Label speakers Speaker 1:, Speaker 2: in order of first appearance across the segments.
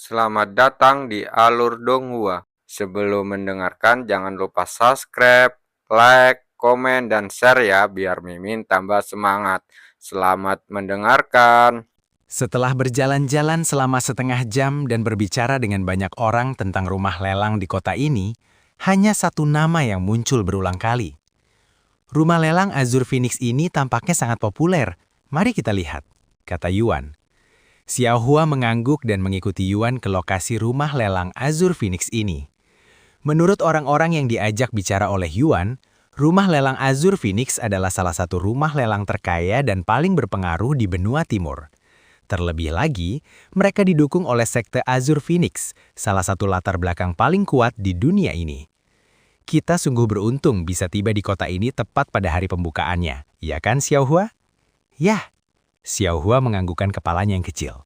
Speaker 1: Selamat datang di Alur Donghua. Sebelum mendengarkan, jangan lupa subscribe, like, komen, dan share ya, biar Mimin tambah semangat. Selamat mendengarkan.
Speaker 2: Setelah berjalan-jalan selama setengah jam dan berbicara dengan banyak orang tentang rumah lelang di kota ini, hanya satu nama yang muncul berulang kali. Rumah lelang Azur Phoenix ini tampaknya sangat populer. Mari kita lihat, kata Yuan. Xiao Hua mengangguk dan mengikuti Yuan ke lokasi rumah lelang Azur Phoenix ini. Menurut orang-orang yang diajak bicara oleh Yuan, rumah lelang Azur Phoenix adalah salah satu rumah lelang terkaya dan paling berpengaruh di benua timur. Terlebih lagi, mereka didukung oleh sekte Azur Phoenix, salah satu latar belakang paling kuat di dunia ini. Kita sungguh beruntung bisa tiba di kota ini tepat pada hari pembukaannya, ya kan Xiao Hua? Yah, Xiao Hua menganggukkan kepalanya yang kecil.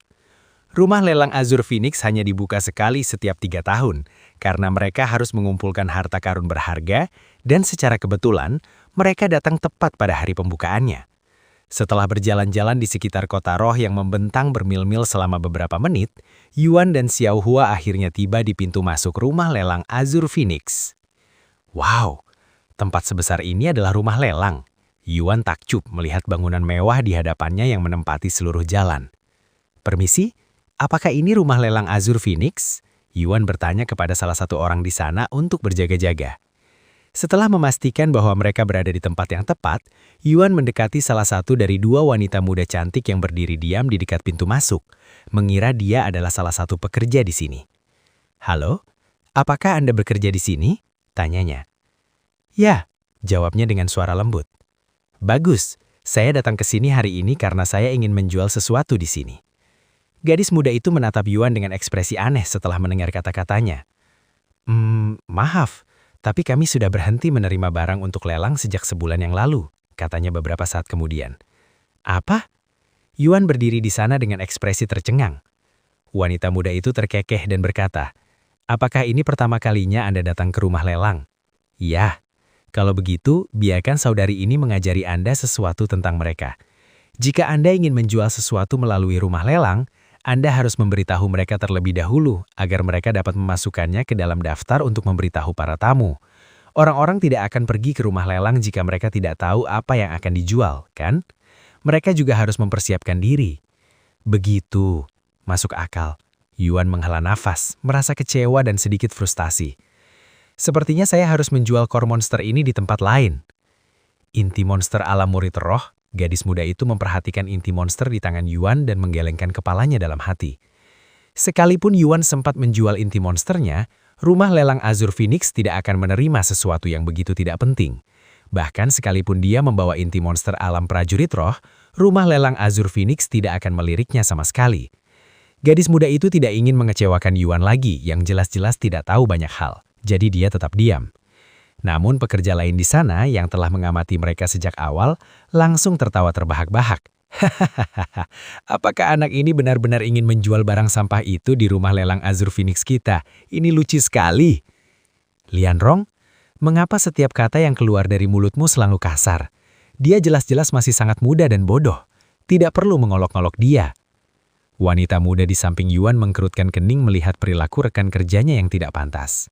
Speaker 2: Rumah lelang Azur Phoenix hanya dibuka sekali setiap 3 tahun, karena mereka harus mengumpulkan harta karun berharga, dan secara kebetulan, mereka datang tepat pada hari pembukaannya. Setelah berjalan-jalan di sekitar kota roh yang membentang bermil-mil selama beberapa menit, Yuan dan Xiao Hua akhirnya tiba di pintu masuk rumah lelang Azur Phoenix. Wow, tempat sebesar ini adalah rumah lelang. Yuan takjub melihat bangunan mewah di hadapannya yang menempati seluruh jalan. Permisi, apakah ini rumah lelang Azur Phoenix? Yuan bertanya kepada salah satu orang di sana untuk berjaga-jaga. Setelah memastikan bahwa mereka berada di tempat yang tepat, Yuan mendekati salah satu dari 2 wanita muda cantik yang berdiri diam di dekat pintu masuk, mengira dia adalah salah satu pekerja di sini. "Halo, apakah Anda bekerja di sini?" tanyanya. "Ya," jawabnya dengan suara lembut. "Bagus, saya datang ke sini hari ini karena saya ingin menjual sesuatu di sini." Gadis muda itu menatap Yuan dengan ekspresi aneh setelah mendengar kata-katanya. Maaf. Tapi kami sudah berhenti menerima barang untuk lelang sejak sebulan yang lalu," katanya beberapa saat kemudian. "Apa?" Yuan berdiri di sana dengan ekspresi tercengang. Wanita muda itu terkekeh dan berkata, "Apakah ini pertama kalinya Anda datang ke rumah lelang?" "Ya. Kalau begitu, biarkan saudari ini mengajari Anda sesuatu tentang mereka. Jika Anda ingin menjual sesuatu melalui rumah lelang, Anda harus memberitahu mereka terlebih dahulu agar mereka dapat memasukkannya ke dalam daftar untuk memberitahu para tamu. Orang-orang tidak akan pergi ke rumah lelang jika mereka tidak tahu apa yang akan dijual, kan? Mereka juga harus mempersiapkan diri." "Begitu. Masuk akal." Yuan menghela nafas, merasa kecewa dan sedikit frustasi. "Sepertinya saya harus menjual core monster ini di tempat lain." Inti monster ala murid roh, gadis muda itu memperhatikan inti monster di tangan Yuan dan menggelengkan kepalanya dalam hati. Sekalipun Yuan sempat menjual inti monsternya, rumah lelang Azur Phoenix tidak akan menerima sesuatu yang begitu tidak penting. Bahkan sekalipun dia membawa inti monster alam prajurit roh, rumah lelang Azur Phoenix tidak akan meliriknya sama sekali. Gadis muda itu tidak ingin mengecewakan Yuan lagi yang jelas-jelas tidak tahu banyak hal, jadi dia tetap diam. Namun pekerja lain di sana yang telah mengamati mereka sejak awal langsung tertawa terbahak-bahak. "Hahaha, apakah anak ini benar-benar ingin menjual barang sampah itu di rumah lelang Azur Phoenix kita? Ini lucu sekali." "Lianrong, mengapa setiap kata yang keluar dari mulutmu selalu kasar? Dia jelas-jelas masih sangat muda dan bodoh. Tidak perlu mengolok-olok dia." Wanita muda di samping Yuan mengkerutkan kening melihat perilaku rekan kerjanya yang tidak pantas.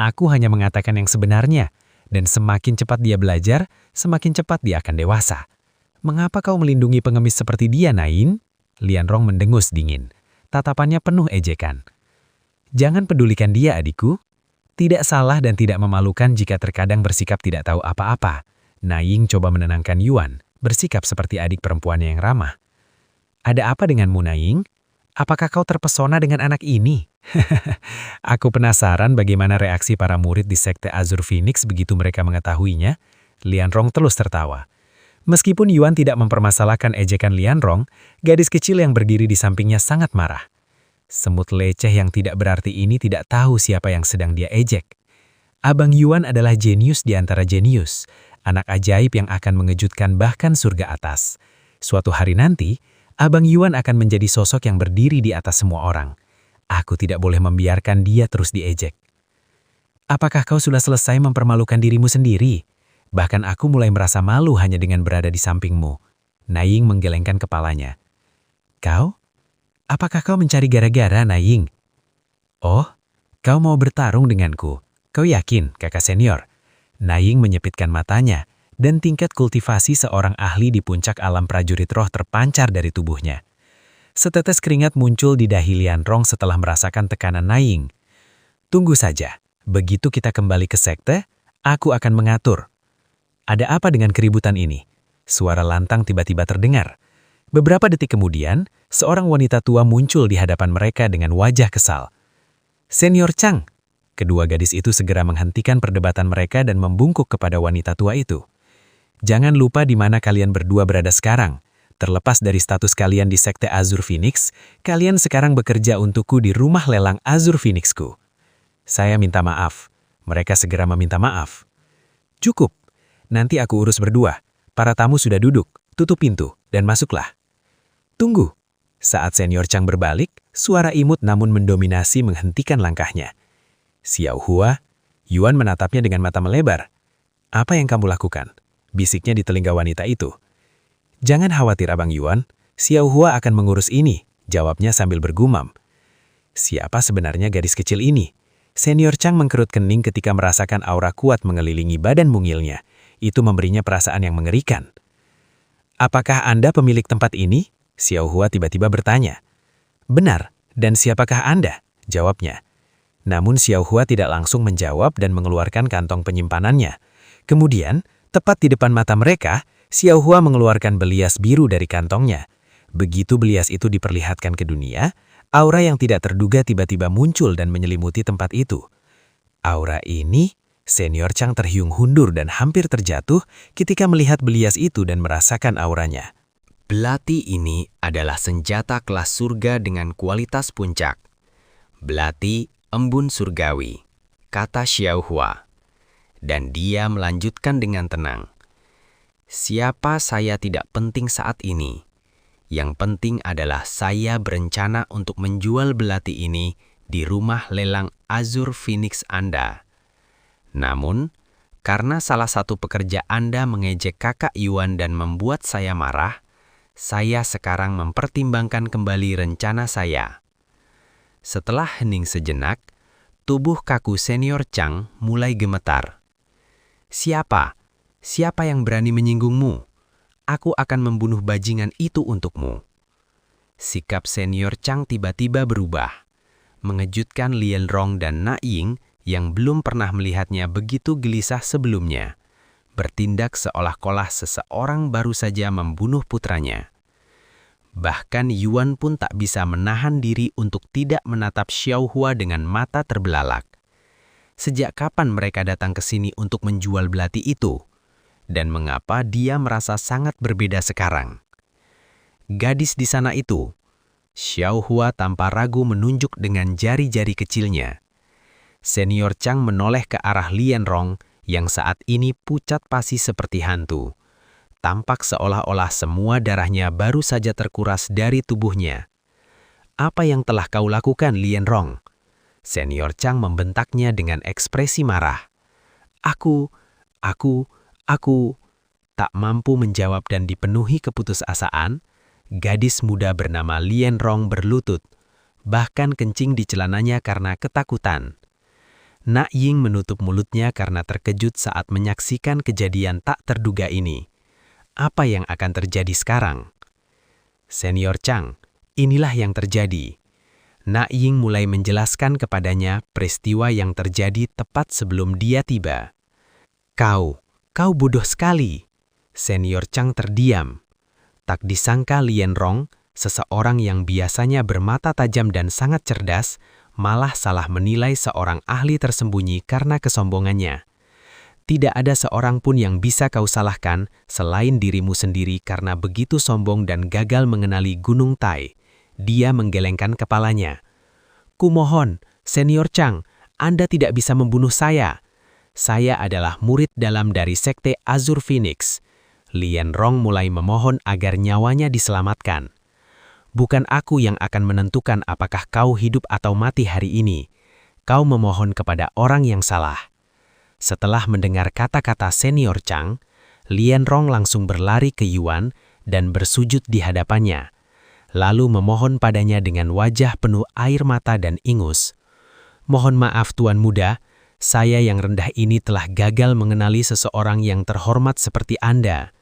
Speaker 2: Aku hanya mengatakan yang sebenarnya, dan semakin cepat dia belajar, semakin cepat dia akan dewasa. Mengapa kau melindungi pengemis seperti dia, Nain?" Lianrong mendengus dingin. Tatapannya penuh ejekan. "Jangan pedulikan dia, adikku. Tidak salah dan tidak memalukan jika terkadang bersikap tidak tahu apa-apa." Naing coba menenangkan Yuan, bersikap seperti adik perempuannya yang ramah. "Ada apa denganmu, Naing? Apakah kau terpesona dengan anak ini?" "Aku penasaran bagaimana reaksi para murid di sekte Azur Phoenix begitu mereka mengetahuinya." Lianrong terus tertawa. Meskipun Yuan tidak mempermasalahkan ejekan Lianrong, gadis kecil yang berdiri di sampingnya sangat marah. Semut leceh yang tidak berarti ini tidak tahu siapa yang sedang dia ejek. Abang Yuan adalah jenius di antara jenius, anak ajaib yang akan mengejutkan bahkan surga atas. Suatu hari nanti, Abang Yuan akan menjadi sosok yang berdiri di atas semua orang. Aku tidak boleh membiarkan dia terus diejek. "Apakah kau sudah selesai mempermalukan dirimu sendiri? Bahkan aku mulai merasa malu hanya dengan berada di sampingmu." Naing menggelengkan kepalanya. "Kau? Apakah kau mencari gara-gara, Naying? Oh, kau mau bertarung denganku. Kau yakin, kakak senior? Naying menyepitkan matanya, dan tingkat kultivasi seorang ahli di puncak alam prajurit roh terpancar dari tubuhnya. Setetes keringat muncul di dahi Lianrong setelah merasakan tekanan Naying. Tunggu saja, begitu kita kembali ke sekte, aku akan mengatur. Ada apa dengan keributan ini? Suara lantang tiba-tiba terdengar. Beberapa detik kemudian, seorang wanita tua muncul di hadapan mereka dengan wajah kesal. Senior Chang. Kedua gadis itu segera menghentikan perdebatan mereka dan membungkuk kepada wanita tua itu. Jangan lupa di mana kalian berdua berada sekarang. Terlepas dari status kalian di Sekte Azure Phoenix, kalian sekarang bekerja untukku di rumah lelang Azure Phoenixku. Saya minta maaf. Mereka segera meminta maaf. Cukup. Nanti aku urus berdua. Para tamu sudah duduk. Tutup pintu dan masuklah. Tunggu. Saat Senior Chang berbalik, suara imut namun mendominasi menghentikan langkahnya. Xiao Hua, Yuan menatapnya dengan mata melebar. Apa yang kamu lakukan? Bisiknya di telinga wanita itu. Jangan khawatir Abang Yuan, Xiao Hua akan mengurus ini, jawabnya sambil bergumam. Siapa sebenarnya gadis kecil ini? Senior Chang mengkerut kening ketika merasakan aura kuat mengelilingi badan mungilnya. Itu memberinya perasaan yang mengerikan. Apakah Anda pemilik tempat ini? Xiao Hua tiba-tiba bertanya. Benar, dan siapakah Anda? Jawabnya. Namun Xiao Hua tidak langsung menjawab dan mengeluarkan kantong penyimpanannya. Kemudian, tepat di depan mata mereka, Xiao Hua mengeluarkan belias biru dari kantongnya. Begitu belias itu diperlihatkan ke dunia, aura yang tidak terduga tiba-tiba muncul dan menyelimuti tempat itu. Aura ini, Senior Chang terhiung hundur dan hampir terjatuh ketika melihat belias itu dan merasakan auranya. Belati ini adalah senjata kelas surga dengan kualitas puncak. Belati embun surgawi, kata Xiao Hua. Dan dia melanjutkan dengan tenang. Siapa saya tidak penting saat ini. Yang penting adalah saya berencana untuk menjual belati ini di rumah lelang Azure Phoenix Anda. Namun, karena salah satu pekerja Anda mengejek kakak Yuan dan membuat saya marah, saya sekarang mempertimbangkan kembali rencana saya. Setelah hening sejenak, tubuh kaku Senior Chang mulai gemetar. Siapa? Siapa yang berani menyinggungmu? Aku akan membunuh bajingan itu untukmu. Sikap Senior Chang tiba-tiba berubah, mengejutkan Lianrong dan Naying yang belum pernah melihatnya begitu gelisah sebelumnya, bertindak seolah-olah seseorang baru saja membunuh putranya. Bahkan Yuan pun tak bisa menahan diri untuk tidak menatap Xiao Hua dengan mata terbelalak. Sejak kapan mereka datang ke sini untuk menjual belati itu? Dan mengapa dia merasa sangat berbeda sekarang? Gadis di sana itu, Xiao Hua tanpa ragu menunjuk dengan jari-jari kecilnya. Senior Chang menoleh ke arah Lianrong yang saat ini pucat pasi seperti hantu. Tampak seolah-olah semua darahnya baru saja terkuras dari tubuhnya. Apa yang telah kau lakukan, Lianrong? Senior Chang membentaknya dengan ekspresi marah. Aku tak mampu menjawab dan dipenuhi keputusasaan. Gadis muda bernama Lianrong berlutut, bahkan kencing di celananya karena ketakutan. Naying menutup mulutnya karena terkejut saat menyaksikan kejadian tak terduga ini. Apa yang akan terjadi sekarang? Senior Chang, inilah yang terjadi. Naying mulai menjelaskan kepadanya peristiwa yang terjadi tepat sebelum dia tiba. Kau bodoh sekali. Senior Chang terdiam. Tak disangka Lianrong, seseorang yang biasanya bermata tajam dan sangat cerdas, malah salah menilai seorang ahli tersembunyi karena kesombongannya. Tidak ada seorang pun yang bisa kau salahkan selain dirimu sendiri karena begitu sombong dan gagal mengenali Gunung Tai. Dia menggelengkan kepalanya. Kumohon, Senior Chang, Anda tidak bisa membunuh saya. Saya adalah murid dalam dari Sekte Azure Phoenix. Lianrong mulai memohon agar nyawanya diselamatkan. Bukan aku yang akan menentukan apakah kau hidup atau mati hari ini. Kau memohon kepada orang yang salah. Setelah mendengar kata-kata Senior Chang, Lianrong langsung berlari ke Yuan dan bersujud di hadapannya. lalu memohon padanya dengan wajah penuh air mata dan ingus. "Mohon maaf Tuan Muda, saya yang rendah ini telah gagal mengenali seseorang yang terhormat seperti Anda."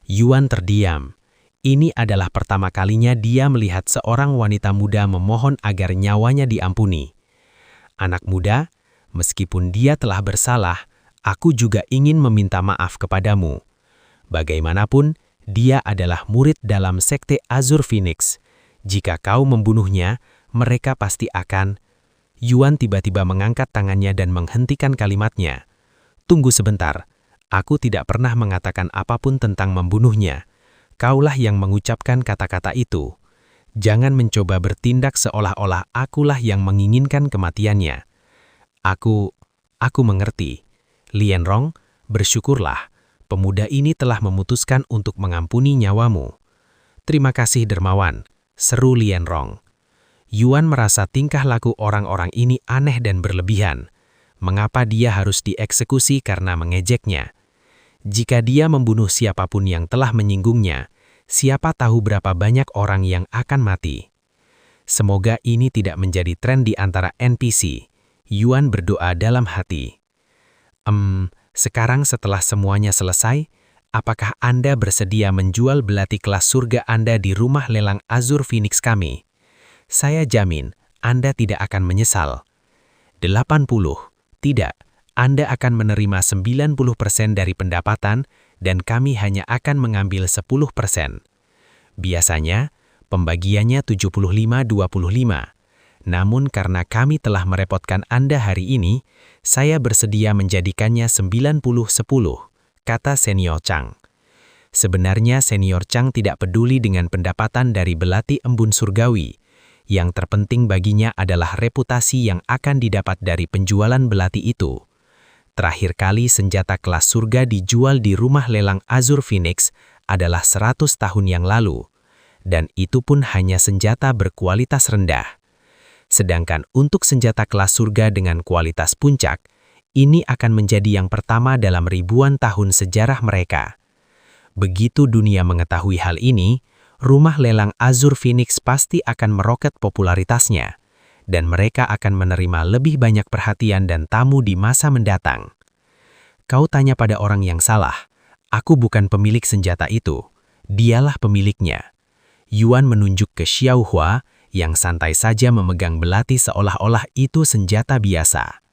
Speaker 2: Yuan terdiam. Ini adalah pertama kalinya dia melihat seorang wanita muda memohon agar nyawanya diampuni. "Anak muda, meskipun dia telah bersalah, aku juga ingin meminta maaf kepadamu. Bagaimanapun, dia adalah murid dalam sekte Azure Phoenix. Jika kau membunuhnya, mereka pasti akan..." Yuan tiba-tiba mengangkat tangannya dan menghentikan kalimatnya. "Tunggu sebentar, aku tidak pernah mengatakan apapun tentang membunuhnya. Kaulah yang mengucapkan kata-kata itu. Jangan mencoba bertindak seolah-olah akulah yang menginginkan kematiannya." Aku mengerti. Lianrong, bersyukurlah. Pemuda ini telah memutuskan untuk mengampuni nyawamu." "Terima kasih dermawan," seru Lianrong. Yuan merasa tingkah laku orang-orang ini aneh dan berlebihan. Mengapa dia harus dieksekusi karena mengejeknya? Jika dia membunuh siapapun yang telah menyinggungnya, siapa tahu berapa banyak orang yang akan mati. Semoga ini tidak menjadi tren di antara NPC. Yuan berdoa dalam hati. Sekarang setelah semuanya selesai, apakah Anda bersedia menjual belati kelas surga Anda di rumah lelang Azure Phoenix kami? Saya jamin Anda tidak akan menyesal." 80. "Tidak, Anda akan menerima 90% dari pendapatan dan kami hanya akan mengambil 10%. Biasanya, pembagiannya 75-25. Namun karena kami telah merepotkan Anda hari ini, saya bersedia menjadikannya 90-10, kata Senior Chang. Sebenarnya Senior Chang tidak peduli dengan pendapatan dari belati embun surgawi. Yang terpenting baginya adalah reputasi yang akan didapat dari penjualan belati itu. Terakhir kali senjata kelas surga dijual di rumah lelang Azure Phoenix adalah 100 tahun yang lalu. Dan itu pun hanya senjata berkualitas rendah. Sedangkan untuk senjata kelas surga dengan kualitas puncak, ini akan menjadi yang pertama dalam ribuan tahun sejarah mereka. Begitu dunia mengetahui hal ini, rumah lelang Azure Phoenix pasti akan meroket popularitasnya, dan mereka akan menerima lebih banyak perhatian dan tamu di masa mendatang. Kau tanya pada orang yang salah, aku bukan pemilik senjata itu, dialah pemiliknya. Yuan menunjuk ke Xiao Hua yang santai saja memegang belati seolah-olah itu senjata biasa.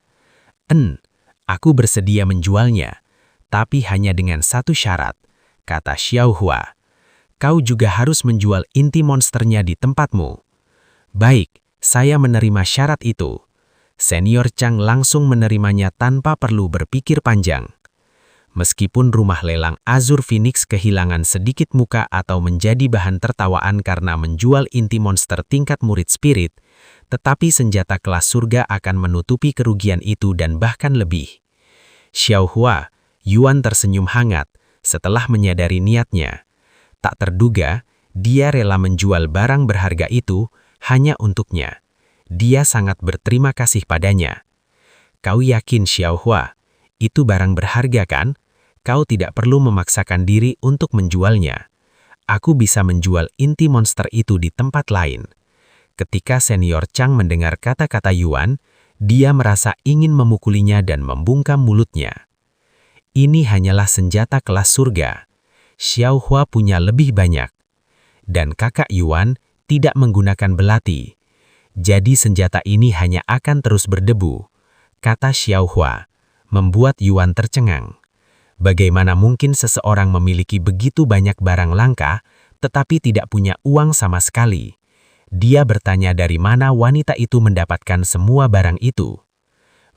Speaker 2: Aku bersedia menjualnya, tapi hanya dengan satu syarat, kata Xiao Hua. Kau juga harus menjual inti monsternya di tempatmu. Baik, saya menerima syarat itu. Senior Chang langsung menerimanya tanpa perlu berpikir panjang. Meskipun rumah lelang Azure Phoenix kehilangan sedikit muka atau menjadi bahan tertawaan karena menjual inti monster tingkat murid spirit, tetapi senjata kelas surga akan menutupi kerugian itu dan bahkan lebih. Xiao Hua, Yuan tersenyum hangat setelah menyadari niatnya. Tak terduga, dia rela menjual barang berharga itu hanya untuknya. Dia sangat berterima kasih padanya. Kau yakin Xiao Hua, itu barang berharga kan? Kau tidak perlu memaksakan diri untuk menjualnya. Aku bisa menjual inti monster itu di tempat lain. Ketika Senior Chang mendengar kata-kata Yuan, dia merasa ingin memukulinya dan membungkam mulutnya. Ini hanyalah senjata kelas surga. Xiao Hua punya lebih banyak. Dan kakak Yuan tidak menggunakan belati. Jadi senjata ini hanya akan terus berdebu, kata Xiao Hua, membuat Yuan tercengang. Bagaimana mungkin seseorang memiliki begitu banyak barang langka, tetapi tidak punya uang sama sekali? Dia bertanya dari mana wanita itu mendapatkan semua barang itu.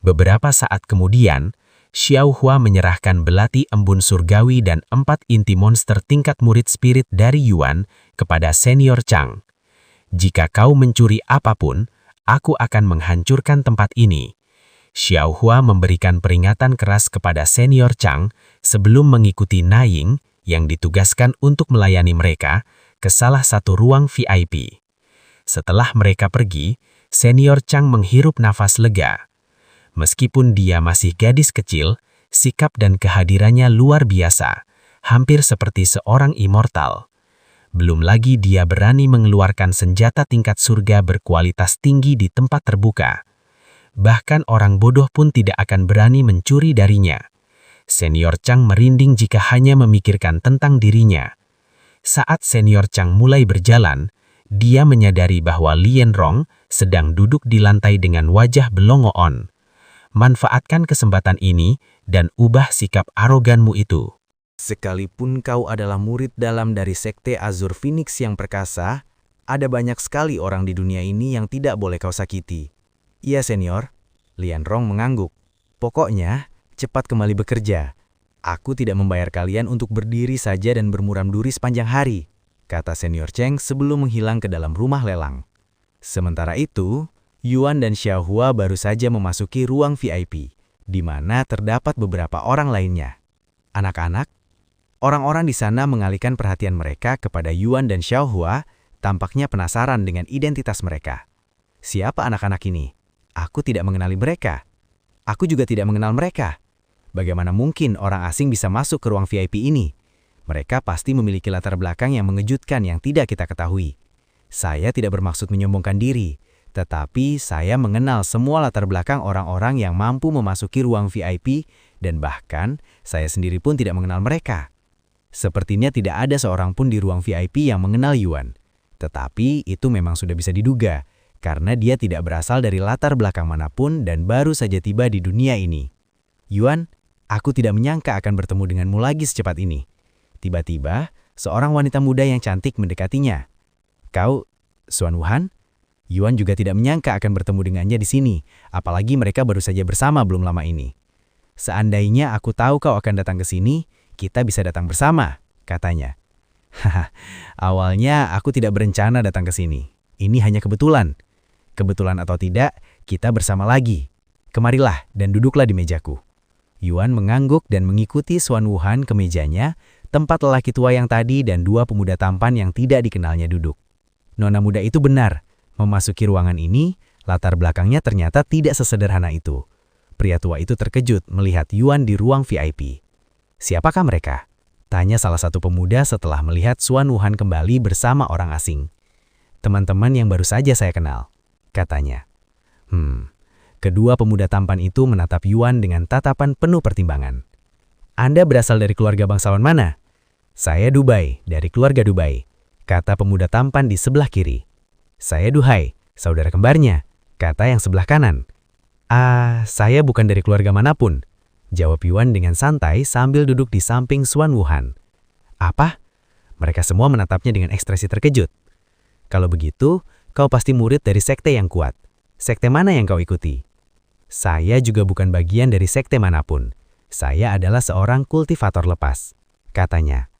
Speaker 2: Beberapa saat kemudian, Xiao Hua menyerahkan belati embun surgawi dan 4 inti monster tingkat murid spirit dari Yuan kepada Senior Chang. Jika kau mencuri apapun, aku akan menghancurkan tempat ini. Xiao Hua memberikan peringatan keras kepada Senior Chang sebelum mengikuti Naiying yang ditugaskan untuk melayani mereka ke salah satu ruang VIP. Setelah mereka pergi, Senior Chang menghirup nafas lega. Meskipun dia masih gadis kecil, sikap dan kehadirannya luar biasa, hampir seperti seorang immortal. Belum lagi dia berani mengeluarkan senjata tingkat surga berkualitas tinggi di tempat terbuka. Bahkan orang bodoh pun tidak akan berani mencuri darinya. Senior Chang merinding jika hanya memikirkan tentang dirinya. Saat Senior Chang mulai berjalan, dia menyadari bahwa Lien Rong sedang duduk di lantai dengan wajah belongoon. Manfaatkan kesempatan ini dan ubah sikap aroganmu itu. Sekalipun kau adalah murid dalam dari Sekte Azur Phoenix yang perkasa, ada banyak sekali orang di dunia ini yang tidak boleh kau sakiti. Iya, Senior. Lien Rong mengangguk. Pokoknya, cepat kembali bekerja. Aku tidak membayar kalian untuk berdiri saja dan bermuram duri sepanjang hari, kata Senior Cheng sebelum menghilang ke dalam rumah lelang. Sementara itu, Yuan dan Xiaohua baru saja memasuki ruang VIP, di mana terdapat beberapa orang lainnya. Anak-anak, orang-orang di sana mengalihkan perhatian mereka kepada Yuan dan Xiaohua, tampaknya penasaran dengan identitas mereka. Siapa anak-anak ini? Aku tidak mengenali mereka. Aku juga tidak mengenal mereka. Bagaimana mungkin orang asing bisa masuk ke ruang VIP ini? Mereka pasti memiliki latar belakang yang mengejutkan yang tidak kita ketahui. Saya tidak bermaksud menyombongkan diri, tetapi saya mengenal semua latar belakang orang-orang yang mampu memasuki ruang VIP dan bahkan saya sendiri pun tidak mengenal mereka. Sepertinya tidak ada seorang pun di ruang VIP yang mengenal Yuan. Tetapi itu memang sudah bisa diduga, karena dia tidak berasal dari latar belakang manapun dan baru saja tiba di dunia ini. Yuan, aku tidak menyangka akan bertemu denganmu lagi secepat ini. Tiba-tiba, seorang wanita muda yang cantik mendekatinya. Kau, Xuan Wuhan? Yuan juga tidak menyangka akan bertemu dengannya di sini, apalagi mereka baru saja bersama belum lama ini. Seandainya aku tahu kau akan datang ke sini, kita bisa datang bersama, katanya. Haha, awalnya aku tidak berencana datang ke sini. Ini hanya kebetulan. Kebetulan atau tidak, kita bersama lagi. Kemarilah dan duduklah di mejaku. Yuan mengangguk dan mengikuti Xuan Wuhan ke mejanya, tempat lelaki tua yang tadi dan dua pemuda tampan yang tidak dikenalnya duduk. Nona muda itu benar. Memasuki ruangan ini, latar belakangnya ternyata tidak sesederhana itu. Pria tua itu terkejut melihat Yuan di ruang VIP. Siapakah mereka? Tanya salah satu pemuda setelah melihat Xuan Wuhan kembali bersama orang asing. Teman-teman yang baru saja saya kenal, katanya. Kedua pemuda tampan itu menatap Yuan dengan tatapan penuh pertimbangan. Anda berasal dari keluarga bangsawan mana? Saya Dubai, dari keluarga Dubai, kata pemuda tampan di sebelah kiri. Saya Duhai, saudara kembarnya, kata yang sebelah kanan. Saya bukan dari keluarga manapun, jawab Yuan dengan santai sambil duduk di samping Xuan Wuhan. Apa? Mereka semua menatapnya dengan ekspresi terkejut. Kalau begitu, kau pasti murid dari sekte yang kuat. Sekte mana yang kau ikuti? Saya juga bukan bagian dari sekte manapun. Saya adalah seorang kultivator lepas, katanya.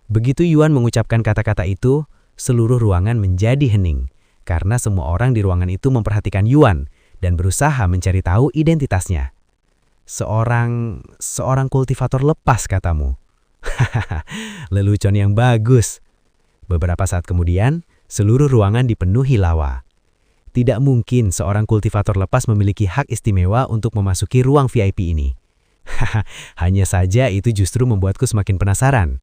Speaker 2: Begitu Yuan mengucapkan kata-kata itu, seluruh ruangan menjadi hening, karena semua orang di ruangan itu memperhatikan Yuan dan berusaha mencari tahu identitasnya. Seorang kultivator lepas, katamu. Hahaha, lelucon yang bagus. Beberapa saat kemudian, seluruh ruangan dipenuhi lawa. Tidak mungkin seorang kultivator lepas memiliki hak istimewa untuk memasuki ruang VIP ini. Hanya saja itu justru membuatku semakin penasaran.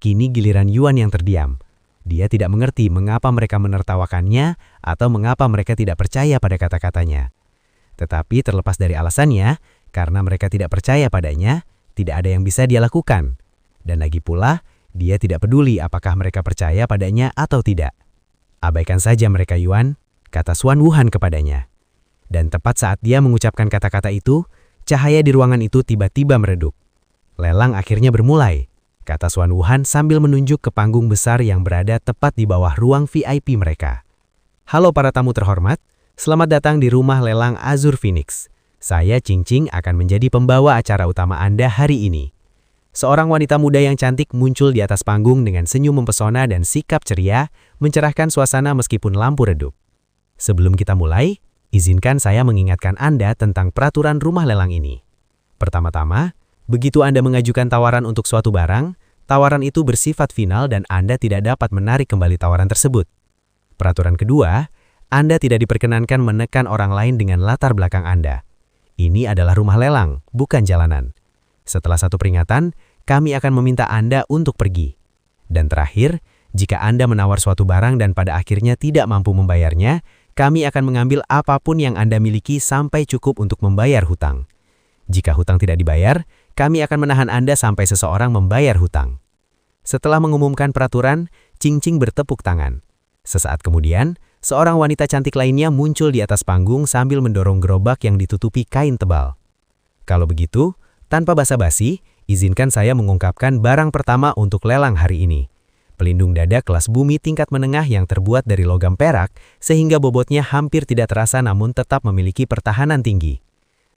Speaker 2: Kini giliran Yuan yang terdiam. Dia tidak mengerti mengapa mereka menertawakannya atau mengapa mereka tidak percaya pada kata-katanya. Tetapi terlepas dari alasannya, karena mereka tidak percaya padanya, tidak ada yang bisa dia lakukan. Dan lagi pula, dia tidak peduli apakah mereka percaya padanya atau tidak. Abaikan saja mereka, Yuan, kata Xuan Wuhan kepadanya. Dan tepat saat dia mengucapkan kata-kata itu, cahaya di ruangan itu tiba-tiba meredup. Lelang akhirnya bermulai, kata Xuan Wuhan sambil menunjuk ke panggung besar yang berada tepat di bawah ruang VIP mereka. Halo para tamu terhormat, selamat datang di rumah lelang Azur Phoenix. Saya Cing Cing akan menjadi pembawa acara utama Anda hari ini. Seorang wanita muda yang cantik muncul di atas panggung dengan senyum mempesona dan sikap ceria, mencerahkan suasana meskipun lampu redup. Sebelum kita mulai, izinkan saya mengingatkan Anda tentang peraturan rumah lelang ini. Pertama-tama, begitu Anda mengajukan tawaran untuk suatu barang, tawaran itu bersifat final dan Anda tidak dapat menarik kembali tawaran tersebut. Peraturan kedua, Anda tidak diperkenankan menekan orang lain dengan latar belakang Anda. Ini adalah rumah lelang, bukan jalanan. Setelah satu peringatan, kami akan meminta Anda untuk pergi. Dan terakhir, Jika Anda menawar suatu barang dan pada akhirnya tidak mampu membayarnya, kami akan mengambil apapun yang Anda miliki sampai cukup untuk membayar hutang. Jika hutang tidak dibayar, kami akan menahan Anda sampai seseorang membayar hutang. Setelah mengumumkan peraturan, Cing Cing bertepuk tangan. Sesaat kemudian, seorang wanita cantik lainnya muncul di atas panggung sambil mendorong gerobak yang ditutupi kain tebal. Kalau begitu, tanpa basa-basi, izinkan saya mengungkapkan barang pertama untuk lelang hari ini. Pelindung dada kelas bumi tingkat menengah yang terbuat dari logam perak, sehingga bobotnya hampir tidak terasa namun tetap memiliki pertahanan tinggi.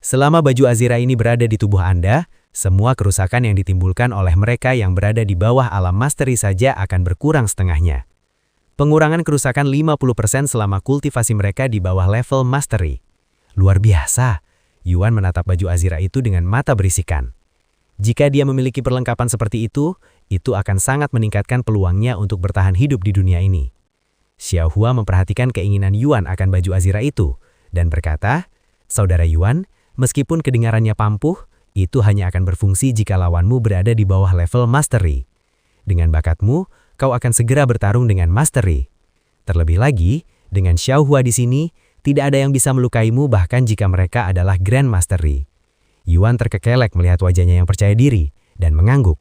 Speaker 2: Selama baju Azira ini berada di tubuh Anda, semua kerusakan yang ditimbulkan oleh mereka yang berada di bawah alam mastery saja akan berkurang setengahnya. Pengurangan kerusakan 50% selama kultivasi mereka di bawah level mastery. Luar biasa. Yuan menatap baju Azira itu dengan mata berisikan. Jika dia memiliki perlengkapan seperti itu akan sangat meningkatkan peluangnya untuk bertahan hidup di dunia ini. Xiao Hua memperhatikan keinginan Yuan akan baju Azira itu, dan berkata, "Saudara Yuan, meskipun kedengarannya pampuh, itu hanya akan berfungsi jika lawanmu berada di bawah level mastery. Dengan bakatmu, kau akan segera bertarung dengan mastery. Terlebih lagi, dengan Xiao Hua di sini, tidak ada yang bisa melukaimu bahkan jika mereka adalah Grand Mastery." Yuan terkekelek melihat wajahnya yang percaya diri dan mengangguk.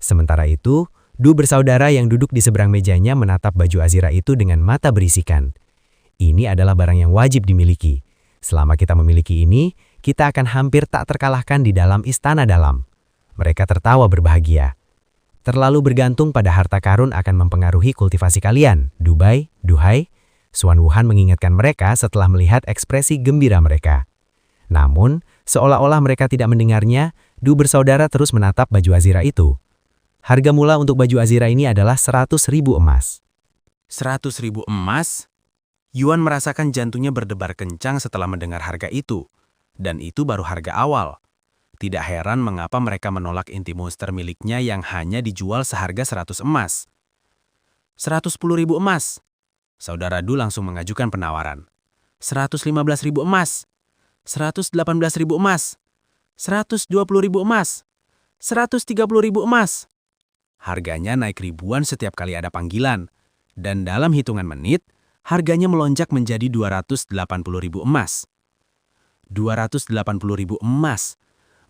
Speaker 2: Sementara itu, Du bersaudara yang duduk di seberang mejanya menatap baju Azira itu dengan mata berisikan. Ini adalah barang yang wajib dimiliki. Selama kita memiliki ini, kita akan hampir tak terkalahkan di dalam istana dalam. Mereka tertawa berbahagia. Terlalu bergantung pada harta karun akan mempengaruhi kultivasi kalian, Duhai. Xuan Wuhan mengingatkan mereka setelah melihat ekspresi gembira mereka. Namun, seolah-olah mereka tidak mendengarnya, Du bersaudara terus menatap baju Azira itu. Harga mula untuk baju Azira ini adalah 100.000 emas.
Speaker 3: 100.000 emas? Yuan merasakan jantungnya berdebar kencang setelah mendengar harga itu. Dan itu baru harga awal. Tidak heran mengapa mereka menolak inti monster miliknya yang hanya dijual seharga 100 emas. 110.000 emas. Saudara Du langsung mengajukan penawaran. 115.000 emas. 118.000 emas. 120.000 emas. 130.000 emas. Harganya naik ribuan setiap kali ada panggilan. Dan dalam hitungan menit, harganya melonjak menjadi 280.000 emas. 280.000 emas.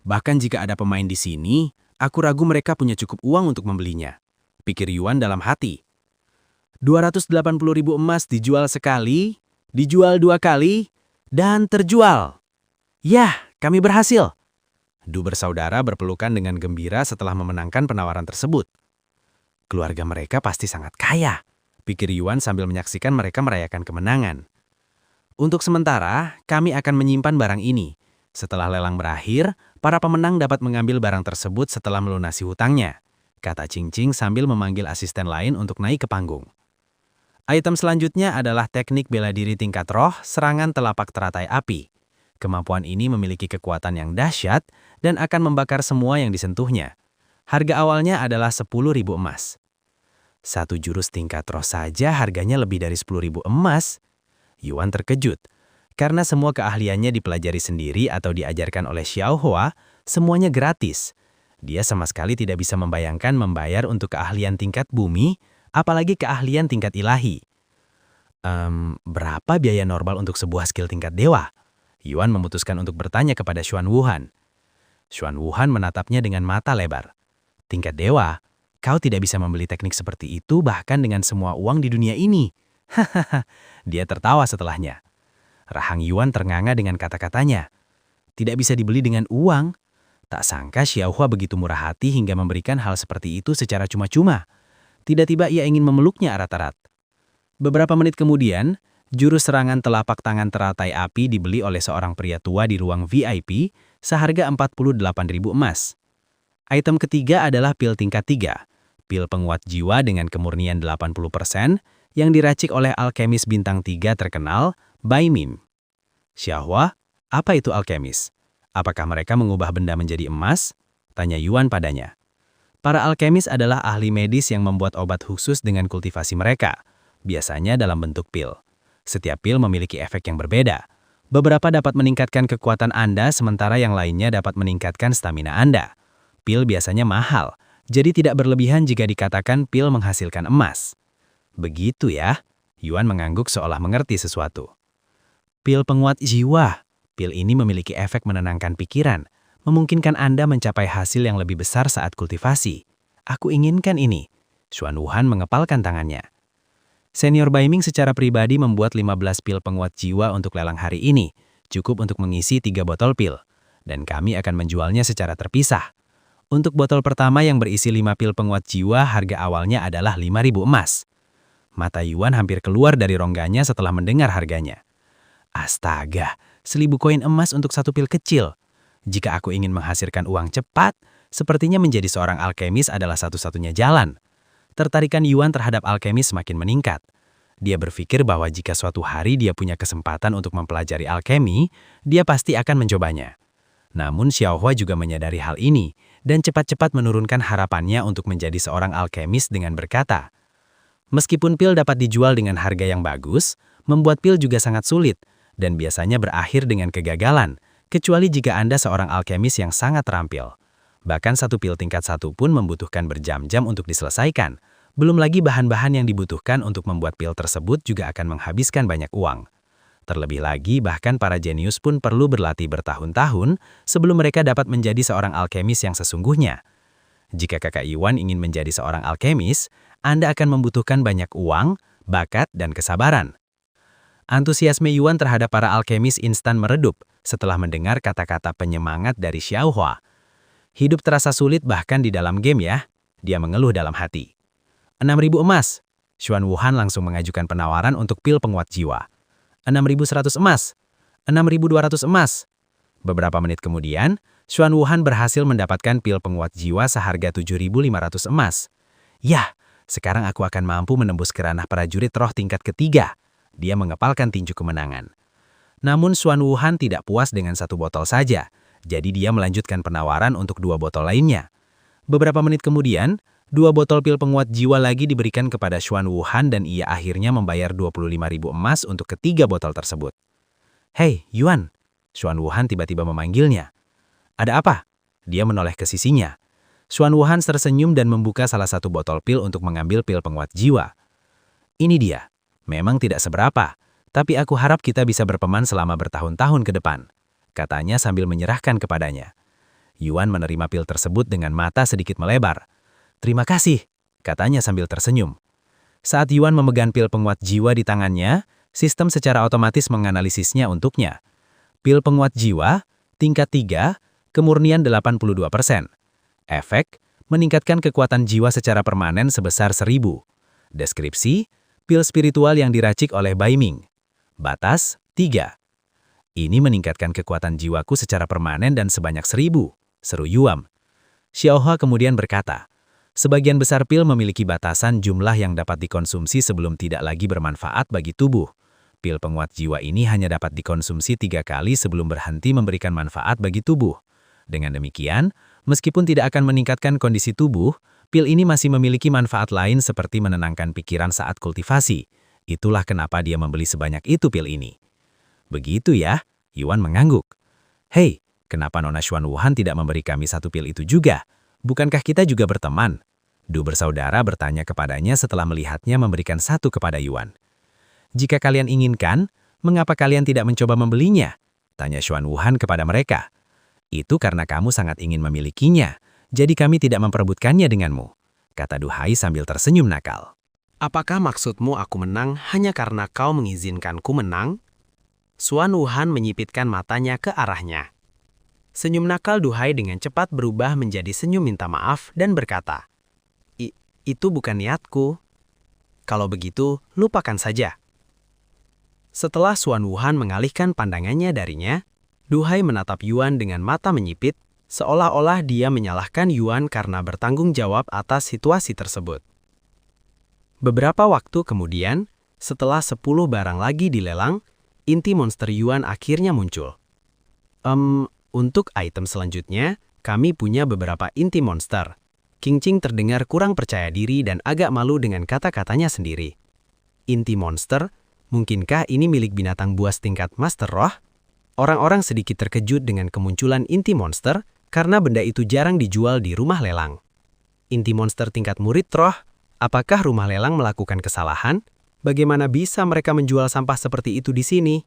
Speaker 3: Bahkan jika ada pemain di sini, aku ragu mereka punya cukup uang untuk membelinya. Pikir Yuan dalam hati. 280.000 emas dijual sekali, dijual 2 kali, dan terjual. Yah, kami berhasil. Du bersaudara berpelukan dengan gembira setelah memenangkan penawaran tersebut. Keluarga mereka pasti sangat kaya, pikir Yuan sambil menyaksikan mereka merayakan kemenangan. Untuk sementara, kami akan menyimpan barang ini. Setelah lelang berakhir, para pemenang dapat mengambil barang tersebut setelah melunasi hutangnya, kata Cing Cing sambil memanggil asisten lain untuk naik ke panggung. Item selanjutnya adalah teknik bela diri tingkat roh, serangan telapak teratai api. Kemampuan ini memiliki kekuatan yang dahsyat dan akan membakar semua yang disentuhnya. Harga awalnya adalah 10.000 emas. Satu jurus tingkat roh saja harganya lebih dari 10.000 emas. Yuan terkejut. Karena semua keahliannya dipelajari sendiri atau diajarkan oleh Xiao Hua, semuanya gratis. Dia sama sekali tidak bisa membayangkan membayar untuk keahlian tingkat bumi, apalagi keahlian tingkat ilahi. Berapa biaya normal untuk sebuah skill tingkat dewa? Yuan memutuskan untuk bertanya kepada Xuan Wuhan. Xuan Wuhan menatapnya dengan mata lebar. Tingkat dewa, kau tidak bisa membeli teknik seperti itu bahkan dengan semua uang di dunia ini. Hahaha, dia tertawa setelahnya. Rahang Yuan ternganga dengan kata-katanya. Tidak bisa dibeli dengan uang. Tak sangka Xiao Hua begitu murah hati hingga memberikan hal seperti itu secara cuma-cuma. Tiba-tiba ia ingin memeluknya erat-erat. Beberapa menit kemudian, jurus serangan telapak tangan teratai api dibeli oleh seorang pria tua di ruang VIP seharga 48.000 emas. Item ketiga adalah pil tingkat 3, pil penguat jiwa dengan kemurnian 80% yang diracik oleh alkemis bintang 3 terkenal, Bai Mim. Xiao Hua, apa itu alkemis? Apakah mereka mengubah benda menjadi emas? Tanya Yuan padanya. Para alkemis adalah ahli medis yang membuat obat khusus dengan kultivasi mereka, biasanya dalam bentuk pil. Setiap pil memiliki efek yang berbeda. Beberapa dapat meningkatkan kekuatan Anda, sementara yang lainnya dapat meningkatkan stamina Anda. Pil biasanya mahal, jadi tidak berlebihan jika dikatakan pil menghasilkan emas. Begitu ya. Yuan mengangguk seolah mengerti sesuatu. Pil penguat jiwa. Pil ini memiliki efek menenangkan pikiran, memungkinkan Anda mencapai hasil yang lebih besar saat kultivasi. Aku inginkan ini. Xuan Wuhan mengepalkan tangannya. Senior Baiming secara pribadi membuat 15 pil penguat jiwa untuk lelang hari ini, cukup untuk mengisi 3 botol pil, dan kami akan menjualnya secara terpisah. Untuk botol pertama yang berisi 5 pil penguat jiwa, harga awalnya adalah 5.000 emas. Mata Yuan hampir keluar dari rongganya setelah mendengar harganya. Astaga, 1.000 koin emas untuk 1 pil kecil. Jika aku ingin menghasilkan uang cepat, sepertinya menjadi seorang alkemis adalah satu-satunya jalan. Tertarikan Yuan terhadap alkemis semakin meningkat. Dia berpikir bahwa jika suatu hari dia punya kesempatan untuk mempelajari alkemi, dia pasti akan mencobanya. Namun Xiaohua juga menyadari hal ini dan cepat-cepat menurunkan harapannya untuk menjadi seorang alkemis dengan berkata, meskipun pil dapat dijual dengan harga yang bagus, membuat pil juga sangat sulit dan biasanya berakhir dengan kegagalan, kecuali jika Anda seorang alkemis yang sangat terampil. Bahkan 1 pil tingkat 1 pun membutuhkan berjam-jam untuk diselesaikan. Belum lagi bahan-bahan yang dibutuhkan untuk membuat pil tersebut juga akan menghabiskan banyak uang. Terlebih lagi, bahkan para jenius pun perlu berlatih bertahun-tahun sebelum mereka dapat menjadi seorang alkemis yang sesungguhnya. Jika kakak Yuan ingin menjadi seorang alkemis, Anda akan membutuhkan banyak uang, bakat, dan kesabaran. Antusiasme Yuan terhadap para alkemis instan meredup setelah mendengar kata-kata penyemangat dari Xiaohua. Hidup terasa sulit bahkan di dalam game ya, dia mengeluh dalam hati. 6.000 emas. Xuan Wuhan langsung mengajukan penawaran untuk pil penguat jiwa. 6.100 emas. 6.200 emas. Beberapa menit kemudian, Xuan Wuhan berhasil mendapatkan pil penguat jiwa seharga 7.500 emas. Yah, sekarang aku akan mampu menembus kerana prajurit roh tingkat ketiga. Dia mengepalkan tinju kemenangan. Namun Xuan Wuhan tidak puas dengan 1 botol saja. Jadi dia melanjutkan penawaran untuk 2 botol lainnya. Beberapa menit kemudian, 2 botol pil penguat jiwa lagi diberikan kepada Xuan Wuhan dan ia akhirnya membayar 25.000 emas untuk ketiga botol tersebut. Hei, Yuan! Xuan Wuhan tiba-tiba memanggilnya. Ada apa? Dia menoleh ke sisinya. Xuan Wuhan tersenyum dan membuka salah 1 botol pil untuk mengambil pil penguat jiwa. Ini dia. Memang tidak seberapa, tapi aku harap kita bisa berteman selama bertahun-tahun ke depan, katanya sambil menyerahkan kepadanya. Yuan menerima pil tersebut dengan mata sedikit melebar. Terima kasih, katanya sambil tersenyum. Saat Yuan memegang pil penguat jiwa di tangannya, sistem secara otomatis menganalisisnya untuknya. Pil penguat jiwa, tingkat 3, kemurnian 82%. Efek, meningkatkan kekuatan jiwa secara permanen sebesar 1.000. Deskripsi, pil spiritual yang diracik oleh Baiming. Batas, 3. Ini meningkatkan kekuatan jiwaku secara permanen dan sebanyak 1.000, seru Yuan. Xiaohua kemudian berkata, sebagian besar pil memiliki batasan jumlah yang dapat dikonsumsi sebelum tidak lagi bermanfaat bagi tubuh. Pil penguat jiwa ini hanya dapat dikonsumsi 3 kali sebelum berhenti memberikan manfaat bagi tubuh. Dengan demikian, meskipun tidak akan meningkatkan kondisi tubuh, pil ini masih memiliki manfaat lain seperti menenangkan pikiran saat kultivasi. Itulah kenapa dia membeli sebanyak itu pil ini. Begitu ya, Yuan mengangguk. Hei, kenapa Nona Xuan Wuhan tidak memberi kami 1 pil itu juga? Bukankah kita juga berteman? Du bersaudara bertanya kepadanya setelah melihatnya memberikan 1 kepada Yuan. Jika kalian inginkan, mengapa kalian tidak mencoba membelinya? Tanya Xuan Wuhan kepada mereka. Itu karena kamu sangat ingin memilikinya, jadi kami tidak memperebutkannya denganmu, kata Du Hai sambil tersenyum nakal.
Speaker 2: Apakah maksudmu aku menang hanya karena kau mengizinkanku menang? Xuan Wuhan menyipitkan matanya ke arahnya. Senyum nakal Du Hai dengan cepat berubah menjadi senyum minta maaf dan berkata, Itu bukan niatku. Kalau begitu, lupakan saja. Setelah Xuan Wuhan mengalihkan pandangannya darinya, Du Hai menatap Yuan dengan mata menyipit, seolah-olah dia menyalahkan Yuan karena bertanggung jawab atas situasi tersebut. Beberapa waktu kemudian, setelah 10 barang lagi dilelang, inti monster Yuan akhirnya muncul. Untuk item selanjutnya, kami punya beberapa inti monster. King Ching terdengar kurang percaya diri dan agak malu dengan kata-katanya sendiri. Inti monster, mungkinkah ini milik binatang buas tingkat Master Roh? Orang-orang sedikit terkejut dengan kemunculan inti monster karena benda itu jarang dijual di rumah lelang. Inti monster tingkat murid roh?
Speaker 3: Apakah rumah lelang melakukan kesalahan? Bagaimana bisa mereka menjual sampah seperti itu di sini?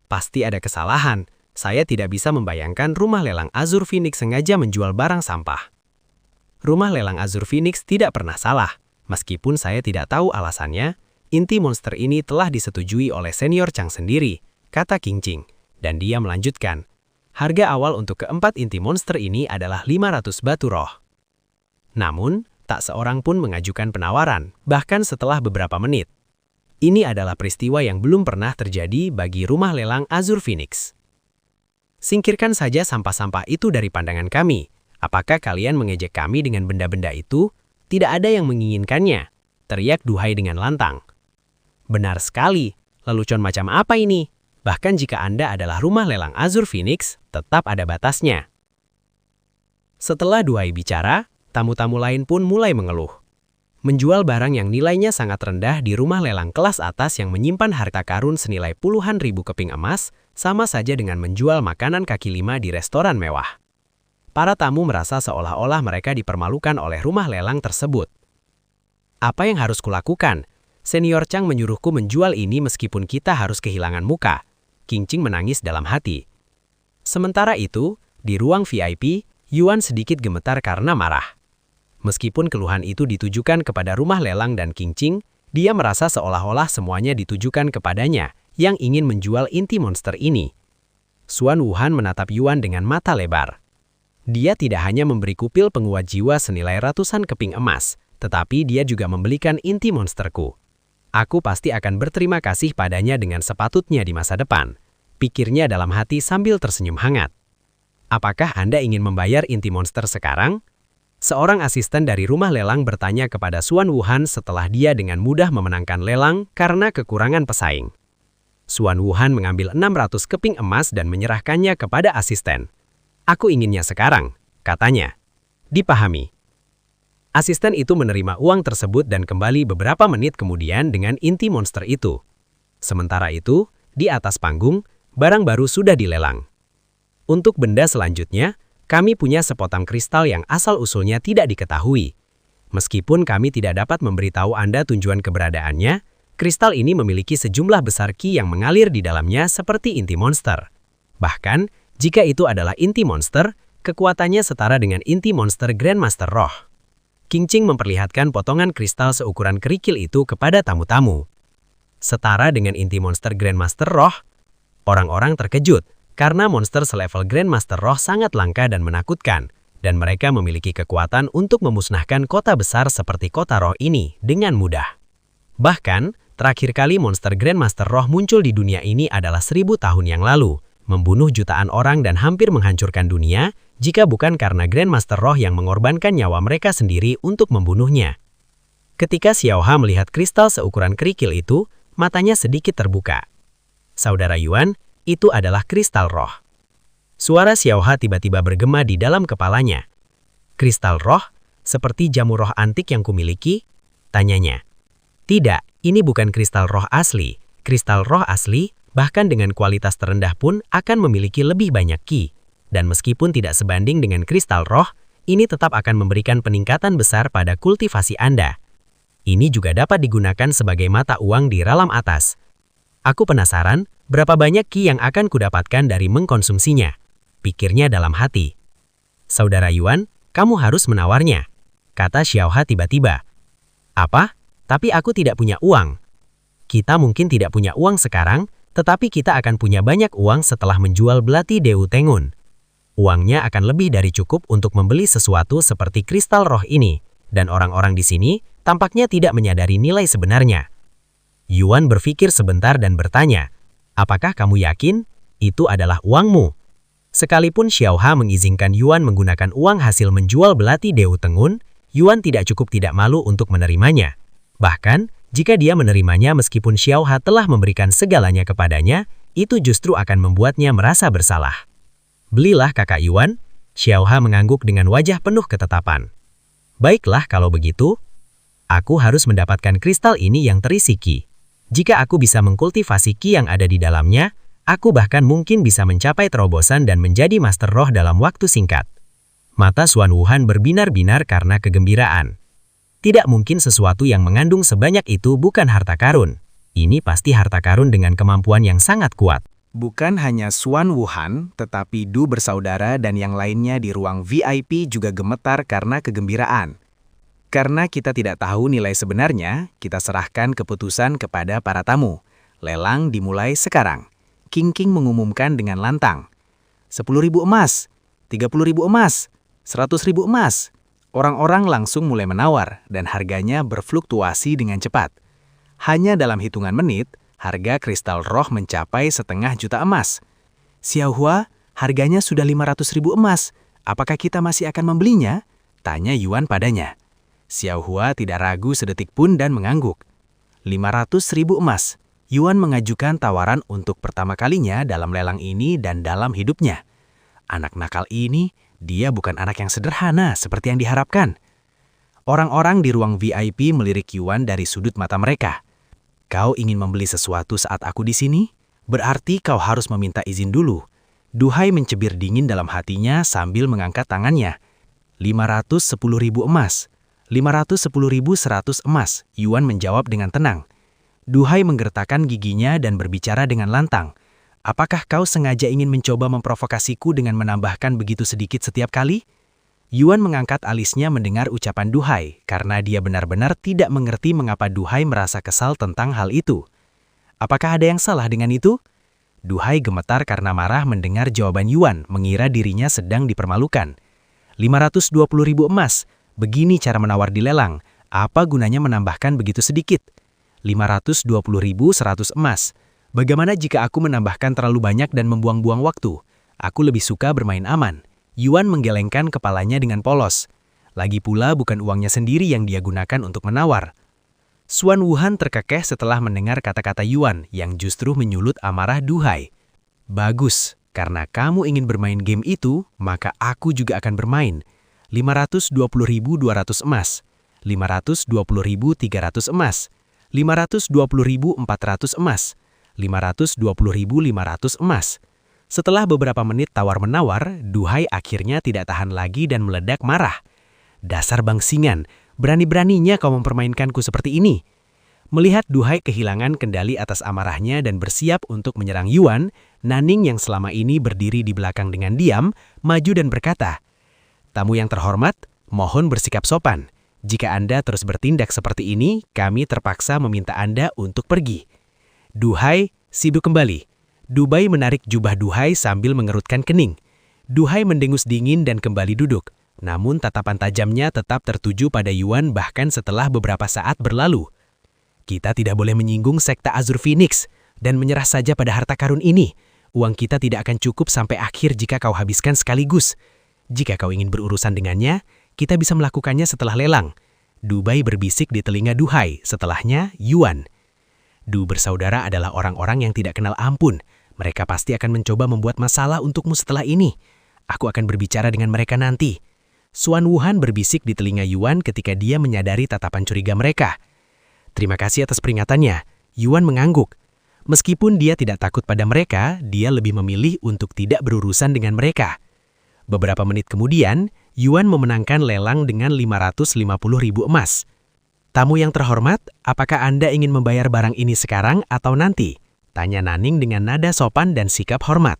Speaker 3: Pasti ada kesalahan. Saya tidak bisa membayangkan rumah lelang Azur Phoenix sengaja menjual barang sampah. Rumah lelang Azur Phoenix tidak pernah salah. Meskipun saya tidak tahu alasannya, inti monster ini telah disetujui oleh senior Chang sendiri, kata King Ching. Dan dia melanjutkan, harga awal untuk keempat inti monster ini adalah 500 batu roh. Namun, tak seorang pun mengajukan penawaran, bahkan setelah beberapa menit. Ini adalah peristiwa yang belum pernah terjadi bagi rumah lelang Azur Phoenix. Singkirkan saja sampah-sampah itu dari pandangan kami. Apakah kalian mengejek kami dengan benda-benda itu? Tidak ada yang menginginkannya, teriak Duhai dengan lantang. Benar sekali, lelucon macam apa ini? Bahkan jika Anda adalah rumah lelang Azur Phoenix, tetap ada batasnya. Setelah Duhai bicara, tamu-tamu lain pun mulai mengeluh. Menjual barang yang nilainya sangat rendah di rumah lelang kelas atas yang menyimpan harta karun senilai puluhan ribu keping emas, sama saja dengan menjual makanan kaki lima di restoran mewah. Para tamu merasa seolah-olah mereka dipermalukan oleh rumah lelang tersebut. Apa yang harus kulakukan? Senior Chang menyuruhku menjual ini meskipun kita harus kehilangan muka. King Ching menangis dalam hati. Sementara itu, di ruang VIP, Yuan sedikit gemetar karena marah. Meskipun keluhan itu ditujukan kepada rumah lelang dan King Ching, dia merasa seolah-olah semuanya ditujukan kepadanya yang ingin menjual inti monster ini. Xuan Wuhan menatap Yuan dengan mata lebar. Dia tidak hanya memberi kupil penguat jiwa senilai ratusan keping emas, tetapi dia juga membelikan inti monsterku. Aku pasti akan berterima kasih padanya dengan sepatutnya di masa depan, pikirnya dalam hati sambil tersenyum hangat. Apakah Anda ingin membayar inti monster sekarang? Seorang asisten dari rumah lelang bertanya kepada Xuan Wuhan setelah dia dengan mudah memenangkan lelang karena kekurangan pesaing. Xuan Wuhan mengambil 600 keping emas dan menyerahkannya kepada asisten. Aku inginnya sekarang, katanya. Dipahami. Asisten itu menerima uang tersebut dan kembali beberapa menit kemudian dengan inti monster itu. Sementara itu, di atas panggung, barang baru sudah dilelang. Untuk benda selanjutnya, kami punya sepotong kristal yang asal-usulnya tidak diketahui. Meskipun kami tidak dapat memberitahu Anda tujuan keberadaannya, kristal ini memiliki sejumlah besar ki yang mengalir di dalamnya seperti inti monster. Bahkan, jika itu adalah inti monster, kekuatannya setara dengan inti monster Grandmaster Roh. King Ching memperlihatkan potongan kristal seukuran kerikil itu kepada tamu-tamu. Setara dengan inti monster Grandmaster Roh, orang-orang terkejut. Karena monster selevel Grandmaster Roh sangat langka dan menakutkan, dan mereka memiliki kekuatan untuk memusnahkan kota besar seperti kota roh ini dengan mudah. Bahkan, terakhir kali monster Grandmaster Roh muncul di dunia ini adalah 1000 tahun yang lalu, membunuh jutaan orang dan hampir menghancurkan dunia, jika bukan karena Grandmaster Roh yang mengorbankan nyawa mereka sendiri untuk membunuhnya. Ketika Xiao Ha melihat kristal seukuran kerikil itu, matanya sedikit terbuka. Saudara Yuan, itu adalah kristal roh. Suara Xiao Ha tiba-tiba bergema di dalam kepalanya. Kristal roh? Seperti jamu roh antik yang kumiliki? Tanyanya. Tidak, ini bukan kristal roh asli. Kristal roh asli, bahkan dengan kualitas terendah pun akan memiliki lebih banyak ki. Dan meskipun tidak sebanding dengan kristal roh, ini tetap akan memberikan peningkatan besar pada kultivasi Anda. Ini juga dapat digunakan sebagai mata uang di ralam atas. Aku penasaran, berapa banyak ki yang akan kudapatkan dari mengkonsumsinya? Pikirnya dalam hati. Saudara Yuan, kamu harus menawarnya, kata Xiao Ha tiba-tiba. Apa? Tapi aku tidak punya uang. Kita mungkin tidak punya uang sekarang, tetapi kita akan punya banyak uang setelah menjual belati Deu Tengun. Uangnya akan lebih dari cukup untuk membeli sesuatu seperti kristal roh ini, dan orang-orang di sini tampaknya tidak menyadari nilai sebenarnya. Yuan berpikir sebentar dan bertanya, apakah kamu yakin itu adalah uangmu? Sekalipun Xiao Ha mengizinkan Yuan menggunakan uang hasil menjual belati Deu Tengun, Yuan tidak cukup tidak malu untuk menerimanya. Bahkan, jika dia menerimanya meskipun Xiao Ha telah memberikan segalanya kepadanya, itu justru akan membuatnya merasa bersalah. Belilah kakak Yuan, Xiao Ha mengangguk dengan wajah penuh ketetapan. Baiklah kalau begitu, aku harus mendapatkan kristal ini yang terisi ki. Jika aku bisa mengkultivasi ki yang ada di dalamnya, aku bahkan mungkin bisa mencapai terobosan dan menjadi master roh dalam waktu singkat. Mata Xuan Wuhan berbinar-binar karena kegembiraan. Tidak mungkin sesuatu yang mengandung sebanyak itu bukan harta karun. Ini pasti harta karun dengan kemampuan yang sangat kuat.
Speaker 2: Bukan hanya Xuan Wuhan, tetapi Du bersaudara dan yang lainnya di ruang VIP juga gemetar karena kegembiraan. Karena kita tidak tahu nilai sebenarnya, kita serahkan keputusan kepada para tamu. Lelang dimulai sekarang. King mengumumkan dengan lantang. 10.000 emas, 30.000 emas, 100.000 emas. Orang-orang langsung mulai menawar dan harganya berfluktuasi dengan cepat. Hanya dalam hitungan menit, harga kristal roh mencapai 500.000 emas. Xiaohua, harganya sudah 500.000 emas. Apakah kita masih akan membelinya? Tanya Yuan padanya. Xiaohua tidak ragu sedetik pun dan mengangguk. 500.000 emas. Yuan mengajukan tawaran untuk pertama kalinya dalam lelang ini dan dalam hidupnya. Anak nakal ini, dia bukan anak yang sederhana seperti yang diharapkan. Orang-orang di ruang VIP melirik Yuan dari sudut mata mereka. Kau ingin membeli sesuatu saat aku di sini? Berarti kau harus meminta izin dulu. Duhai mencibir dingin dalam hatinya sambil mengangkat tangannya. 510.000 emas. 510.100 emas, Yuan menjawab dengan tenang. Duhai menggertakkan giginya dan berbicara dengan lantang. Apakah kau sengaja ingin mencoba memprovokasiku dengan menambahkan begitu sedikit setiap kali? Yuan mengangkat alisnya mendengar ucapan Duhai, karena dia benar-benar tidak mengerti mengapa Duhai merasa kesal tentang hal itu. Apakah ada yang salah dengan itu? Duhai gemetar karena marah mendengar jawaban Yuan, mengira dirinya sedang dipermalukan. 520.000 emas, begini cara menawar di lelang. Apa gunanya menambahkan begitu sedikit? 520.100 emas. Bagaimana jika aku menambahkan terlalu banyak dan membuang-buang waktu? Aku lebih suka bermain aman. Yuan menggelengkan kepalanya dengan polos. Lagi pula bukan uangnya sendiri yang dia gunakan untuk menawar. Xuan Wuhan terkekeh setelah mendengar kata-kata Yuan yang justru menyulut amarah Duhai. Bagus, karena kamu ingin bermain game itu, maka aku juga akan bermain. 520.200 emas, 520.300 emas, 520.400 emas, 520.500 emas. Setelah beberapa menit tawar-menawar, Duhai akhirnya tidak tahan lagi dan meledak marah. Dasar bangsingan, berani-beraninya kau mempermainkanku seperti ini. Melihat Duhai kehilangan kendali atas amarahnya dan bersiap untuk menyerang Yuan, Naning yang selama ini berdiri di belakang dengan diam, maju dan berkata, "Tamu yang terhormat, mohon bersikap sopan. Jika Anda terus bertindak seperti ini, kami terpaksa meminta Anda untuk pergi." Duhai sibuk kembali. Dubai menarik jubah Duhai sambil mengerutkan kening. Duhai mendengus dingin dan kembali duduk. Namun tatapan tajamnya tetap tertuju pada Yuan bahkan setelah beberapa saat berlalu. Kita tidak boleh menyinggung sekte Azur Phoenix dan menyerah saja pada harta karun ini. Uang kita tidak akan cukup sampai akhir jika kau habiskan sekaligus. Jika kau ingin berurusan dengannya, kita bisa melakukannya setelah lelang. Dubai berbisik di telinga Duhai, setelahnya Yuan. Du bersaudara adalah orang-orang yang tidak kenal ampun. Mereka pasti akan mencoba membuat masalah untukmu setelah ini. Aku akan berbicara dengan mereka nanti. Xuan Wuhan berbisik di telinga Yuan ketika dia menyadari tatapan curiga mereka. Terima kasih atas peringatannya. Yuan mengangguk. Meskipun dia tidak takut pada mereka, dia lebih memilih untuk tidak berurusan dengan mereka. Beberapa menit kemudian, Yuan memenangkan lelang dengan 550.000 emas. Tamu yang terhormat, apakah Anda ingin membayar barang ini sekarang atau nanti? Tanya Naning dengan nada sopan dan sikap hormat.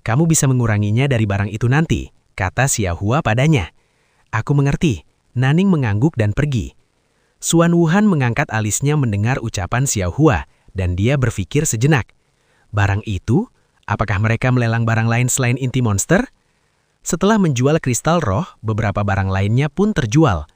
Speaker 2: Kamu bisa menguranginya dari barang itu nanti, kata Xiaohua padanya. Aku mengerti. Naning mengangguk dan pergi. Xuan Wuhan mengangkat alisnya mendengar ucapan Xiaohua, dan dia berpikir sejenak. Barang itu? Apakah mereka melelang barang lain selain inti monster? Setelah menjual kristal roh, beberapa barang lainnya pun terjual.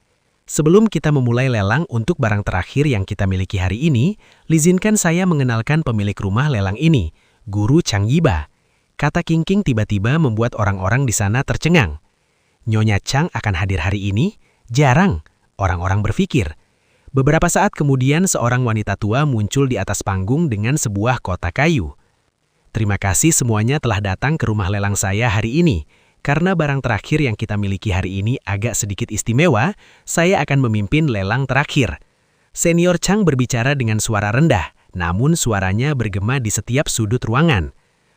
Speaker 2: Sebelum kita memulai lelang untuk barang terakhir yang kita miliki hari ini, izinkan saya mengenalkan pemilik rumah lelang ini, Guru Chang Yiba. Kata King tiba-tiba membuat orang-orang di sana tercengang. Nyonya Chang akan hadir hari ini? Jarang, orang-orang berpikir. Beberapa saat kemudian seorang wanita tua muncul di atas panggung dengan sebuah kotak kayu. Terima kasih semuanya telah datang ke rumah lelang saya hari ini. Karena barang terakhir yang kita miliki hari ini agak sedikit istimewa, saya akan memimpin lelang terakhir. Senior Chang berbicara dengan suara rendah, namun suaranya bergema di setiap sudut ruangan.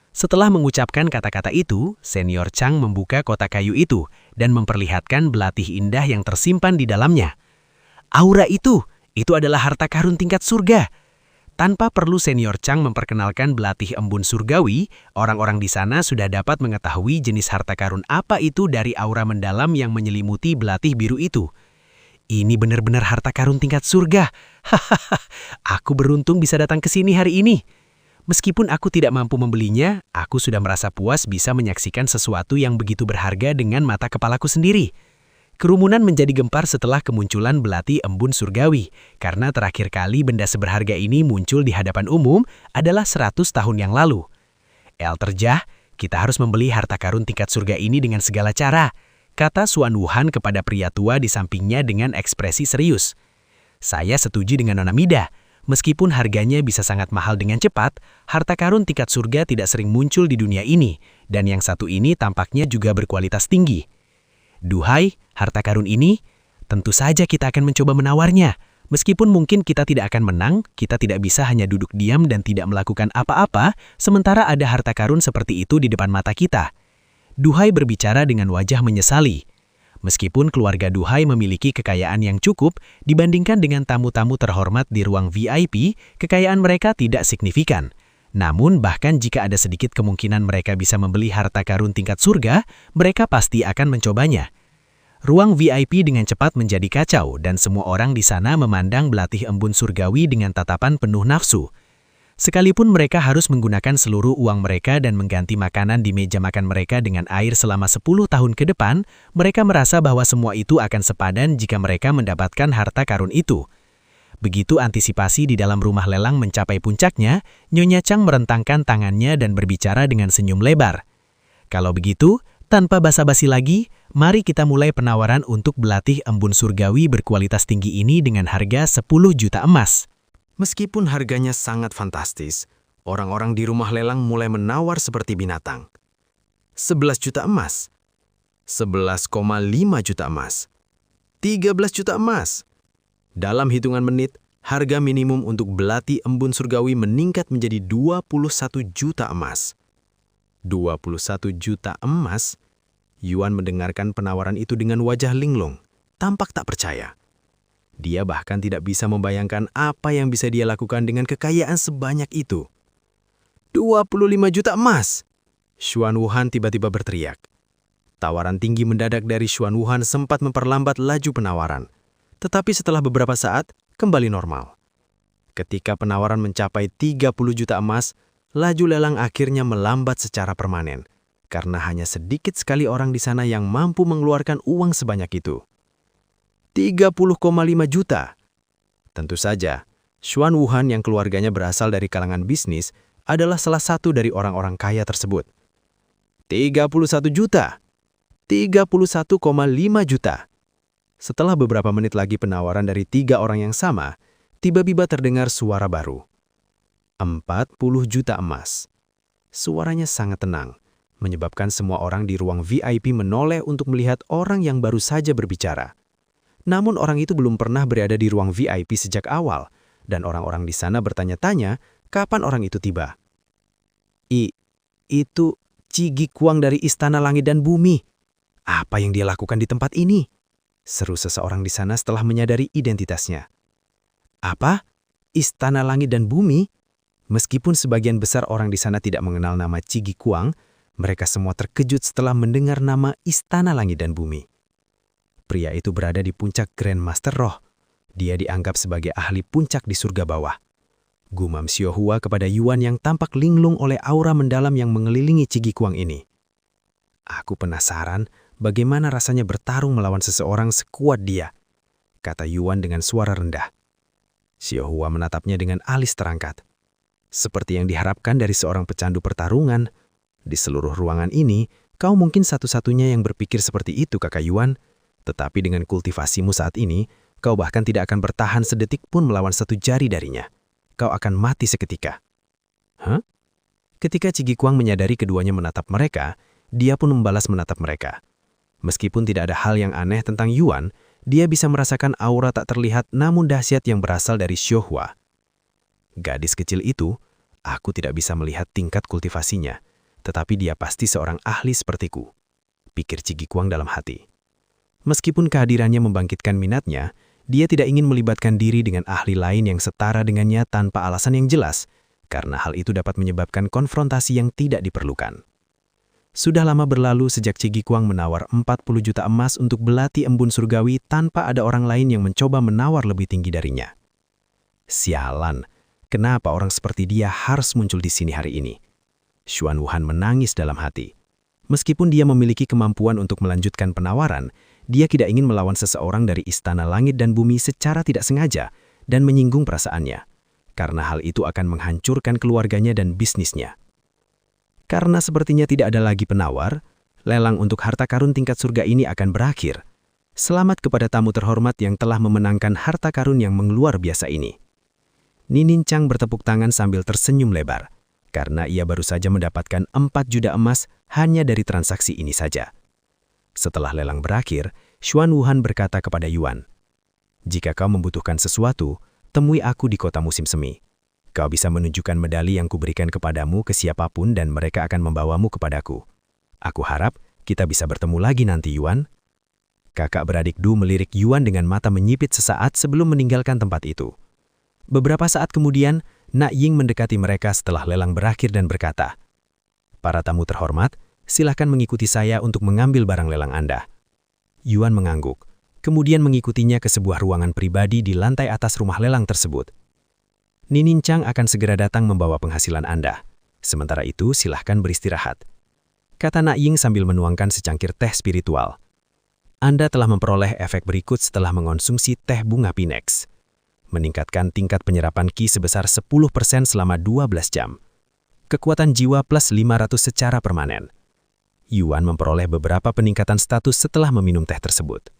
Speaker 2: Setelah mengucapkan kata-kata itu, Senior Chang membuka kotak kayu itu dan memperlihatkan belatih indah yang tersimpan di dalamnya.
Speaker 3: Aura itu adalah harta karun tingkat surga. Tanpa perlu senior Chang memperkenalkan belatih embun surgawi, orang-orang di sana sudah dapat mengetahui jenis harta karun apa itu dari aura mendalam yang menyelimuti belatih biru itu. Ini benar-benar harta karun tingkat surga. Hahaha, aku beruntung bisa datang ke sini hari ini. Meskipun aku tidak mampu membelinya, aku sudah merasa puas bisa menyaksikan sesuatu yang begitu berharga dengan mata kepalaku sendiri. Kerumunan menjadi gempar setelah kemunculan belati embun surgawi, karena terakhir kali benda seberharga ini muncul di hadapan umum adalah 100 tahun yang lalu. Terjah, kita harus membeli harta karun tingkat surga ini dengan segala cara, kata Xuan Wuhan kepada pria tua di sampingnya dengan ekspresi serius. Saya setuju dengan Nona Mida. Meskipun harganya bisa sangat mahal dengan cepat, harta karun tingkat surga tidak sering muncul di dunia ini, dan yang satu ini tampaknya juga berkualitas tinggi. Duhai, harta karun ini, tentu saja kita akan mencoba menawarnya. Meskipun mungkin kita tidak akan menang, kita tidak bisa hanya duduk diam dan tidak melakukan apa-apa, sementara ada harta karun seperti itu di depan mata kita. Duhai berbicara dengan wajah menyesali. Meskipun keluarga Duhai memiliki kekayaan yang cukup, dibandingkan dengan tamu-tamu terhormat di ruang VIP, kekayaan mereka tidak signifikan. Namun bahkan jika ada sedikit kemungkinan mereka bisa membeli harta karun tingkat surga, mereka pasti akan mencobanya. Ruang VIP dengan cepat menjadi kacau dan semua orang di sana memandang belatih embun surgawi dengan tatapan penuh nafsu. Sekalipun mereka harus menggunakan seluruh uang mereka dan mengganti makanan di meja makan mereka dengan air selama 10 tahun ke depan, mereka merasa bahwa semua itu akan sepadan jika mereka mendapatkan harta karun itu. Begitu antisipasi di dalam rumah lelang mencapai puncaknya, Nyonya Chang merentangkan tangannya dan berbicara dengan senyum lebar. Kalau begitu, tanpa basa-basi lagi, mari kita mulai penawaran untuk belatih embun surgawi berkualitas tinggi ini dengan harga 10 juta emas.
Speaker 2: Meskipun harganya sangat fantastis, orang-orang di rumah lelang mulai menawar seperti binatang. 11 juta emas, 11,5 juta emas, 13 juta emas. Dalam hitungan menit, harga minimum untuk belati embun surgawi meningkat menjadi 21 juta emas. 21 juta emas? Yuan mendengarkan penawaran itu dengan wajah linglung, tampak tak percaya. Dia bahkan tidak bisa membayangkan apa yang bisa dia lakukan dengan kekayaan sebanyak itu. 25 juta emas! Xuan Wuhan tiba-tiba berteriak. Tawaran tinggi mendadak dari Xuan Wuhan sempat memperlambat laju penawaran. Tetapi setelah beberapa saat, kembali normal. Ketika penawaran mencapai 30 juta emas, laju lelang akhirnya melambat secara permanen, karena hanya sedikit sekali orang di sana yang mampu mengeluarkan uang sebanyak itu. 30,5 juta. Tentu saja, Xuan Wuhan yang keluarganya berasal dari kalangan bisnis adalah salah satu dari orang-orang kaya tersebut. 31 juta. 31,5 juta. Setelah beberapa menit lagi penawaran dari 3 orang yang sama, tiba-tiba terdengar suara baru. 40 juta emas. Suaranya sangat tenang, menyebabkan semua orang di ruang VIP menoleh untuk melihat orang yang baru saja berbicara. Namun orang itu belum pernah berada di ruang VIP sejak awal, dan orang-orang di sana bertanya-tanya kapan orang itu tiba. Itu Cigi Kuang dari Istana Langit dan Bumi. Apa yang dia lakukan di tempat ini? Seru seseorang di sana setelah menyadari identitasnya. Apa? Istana Langit dan Bumi? Meskipun sebagian besar orang di sana tidak mengenal nama Cigi Kuang, mereka semua terkejut setelah mendengar nama Istana Langit dan Bumi. Pria itu berada di puncak Grand Master Roh. Dia dianggap sebagai ahli puncak di surga bawah. Gumam Xiaohua kepada Yuan yang tampak linglung oleh aura mendalam yang mengelilingi Cigi Kuang ini. Aku penasaran bagaimana rasanya bertarung melawan seseorang sekuat dia, kata Yuan dengan suara rendah. Xiaohua menatapnya dengan alis terangkat. Seperti yang diharapkan dari seorang pecandu pertarungan, di seluruh ruangan ini, kau mungkin satu-satunya yang berpikir seperti itu, kakak Yuan. Tetapi dengan kultivasimu saat ini, kau bahkan tidak akan bertahan sedetik pun melawan satu jari darinya. Kau akan mati seketika. Hah? Ketika Cigi Kuang menyadari keduanya menatap mereka, dia pun membalas menatap mereka. Meskipun tidak ada hal yang aneh tentang Yuan, dia bisa merasakan aura tak terlihat namun dahsyat yang berasal dari Xiaohua. Gadis kecil itu, aku tidak bisa melihat tingkat kultivasinya, tetapi dia pasti seorang ahli sepertiku, pikir Cigi Kuang dalam hati. Meskipun kehadirannya membangkitkan minatnya,
Speaker 3: Dia tidak ingin melibatkan diri dengan ahli lain yang setara dengannya tanpa alasan yang jelas, karena hal itu dapat menyebabkan konfrontasi yang tidak diperlukan. Sudah lama berlalu sejak Cigi Kuang menawar 40 juta emas untuk belati embun surgawi tanpa ada orang lain yang mencoba menawar lebih tinggi darinya. Sialan, kenapa orang seperti dia harus muncul di sini hari ini? Xuan Wuhan menangis dalam hati. Meskipun dia memiliki kemampuan untuk melanjutkan penawaran, dia tidak ingin melawan seseorang dari istana langit dan bumi secara tidak sengaja dan menyinggung perasaannya, karena hal itu akan menghancurkan keluarganya dan bisnisnya. Karena sepertinya tidak ada lagi penawar, lelang untuk harta karun tingkat surga ini akan berakhir. Selamat kepada tamu terhormat yang telah memenangkan harta karun yang luar biasa ini. Ninin Chang bertepuk tangan sambil tersenyum lebar, karena ia baru saja mendapatkan 4 juta emas hanya dari transaksi ini saja. Setelah lelang berakhir, Xuan Wuhan berkata kepada Yuan, "Jika kau membutuhkan sesuatu, temui aku di kota musim semi. Kau bisa menunjukkan medali yang kuberikan kepadamu ke siapapun dan mereka akan membawamu kepadaku. Aku harap kita bisa bertemu lagi nanti, Yuan." Kakak beradik Du melirik Yuan dengan mata menyipit sesaat sebelum meninggalkan tempat itu. Beberapa saat kemudian, Nak Ying mendekati mereka setelah lelang berakhir dan berkata, "Para tamu terhormat, silakan mengikuti saya untuk mengambil barang lelang Anda." Yuan mengangguk, kemudian mengikutinya ke sebuah ruangan pribadi di lantai atas rumah lelang tersebut. "Ninin Chang akan segera datang membawa penghasilan Anda. Sementara itu, silahkan beristirahat," kata Nak Ying sambil menuangkan secangkir teh spiritual. "Anda telah memperoleh efek berikut setelah mengonsumsi teh bunga Pinex. Meningkatkan tingkat penyerapan Qi sebesar 10% selama 12 jam. Kekuatan jiwa plus 500 secara permanen." Yuan memperoleh beberapa peningkatan status setelah meminum teh tersebut.